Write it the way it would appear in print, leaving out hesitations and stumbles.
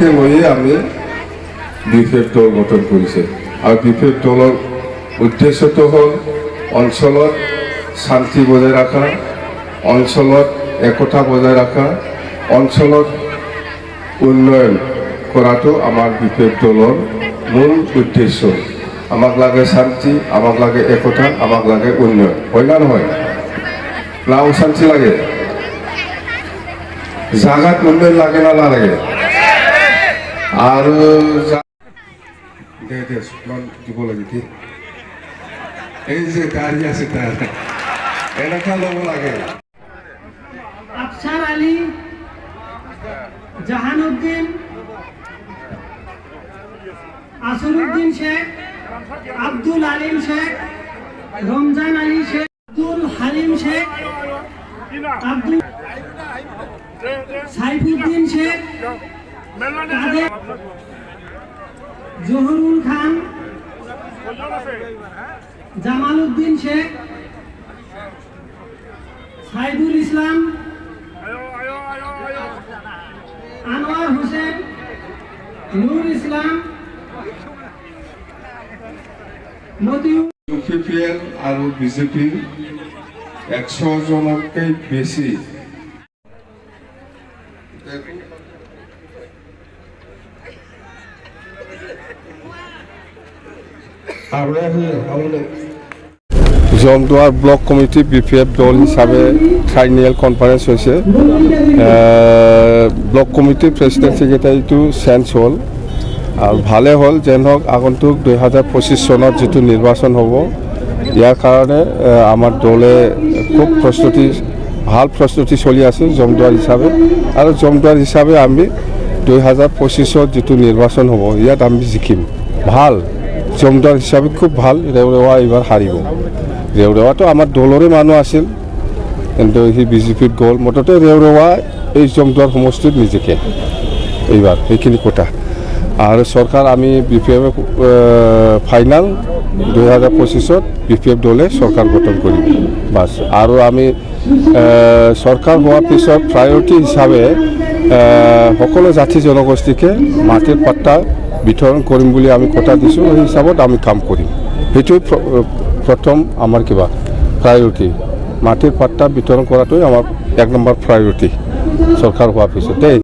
তাকে লৈয়ে আমি BPF দল গঠন কৰিছে আৰু BPF দলৰ উদ্দেশ্যটো হ'ল অঞ্চলত শান্তি বজাই ৰখা, অঞ্চলত একতা বজাই ৰখা, অঞ্চলত উন্নয়ন কৰাটো আমাৰ BPF দলৰ মূল উদ্দেশ্য। আমাক লাগে শান্তি, আমাক লাগে একতা, আমাক লাগে উন্নয়ন, হয় না নহয়? না অশান্তি লাগে? জাগাত উন্নয়ন লাগে না নালাগে? আৰু দিব লাগে এই যে গাড়ী আছে তাৰ এনেকা ল'ব লাগে। আফসার আলী, জাহানুদ্দিন, আসরুদ্দিন শেখ, আব্দুল আলিম শেখ, রমজান আলী শেখ, আব্দুল হালিম শেখ, আব্দুল সাইফুদ্দিন শেখ, কাদের, জহুরুল খান, জামালউদ্দিন শেখ, সাইদুল ইসলাম, আনোয়ার হোসেন, নূর ইসলাম, মতিউর। UPPL আৰু BJP 100 জনতকৈ বেছি জমদুয়ার ব্লক কমিটি BPF দল হিসাবে ট্রাইনিয়াল কনফারেন্স হয়েছে। ব্লক কমিটির প্রেসিডেন্ট সেক্রেটারিটো চেঞ্জ হ'ল আৰু ভালে হ'ল যেন হওক আগন্তুক 2025 চনত যেটো নিৰ্বাচন হ'ব ইয়াৰ কাৰণে আমাৰ দলে খুব ভাল প্ৰস্তুতি চলি আছে জমদুয়াৰ হিসাবে। আৰু জমদুয়াৰ হিসাবে আমি 2025 যেটো নিৰ্বাচন হ'ব ইয়াত আমি জিকিম। ভাল জমদুয়াৰ হিসাবে খুব ভাল। ৰেওৰেৱা এইবাৰ হাৰিব। ৰেওৰেৱাটো আমাৰ দলৰে মানুহ আছিল, কিন্তু সি BJPত গ'ল। মুঠতে ৰেওৰেৱা এই জমদুয়াৰ সমষ্টিত নিজিকে এইবাৰ, সেইখিনি কথা। আৰু চৰকাৰ আমি BPF ফাইনাল 2025 BPF দলে চৰকাৰ গঠন কৰিম বাছ। আৰু আমি চৰকাৰ হোৱাৰ পিছত প্ৰায়ৰিটি হিচাপে সকলো জাতি জনগোষ্ঠীকে মাটিৰ পাট্টা বিতৰণ কৰিম বুলি আমি কথা দিছোঁ। সেই হিচাপত আমি কাম কৰিম। সেইটোৱে প্ৰথম আমাৰ কিবা প্ৰায়ৰিটি। মাটিৰ পাট্টা বিতৰণ কৰাটোৱে আমাৰ 1 নম্বৰ প্ৰায়ৰিটি চৰকাৰ হোৱাৰ পিছত দেই।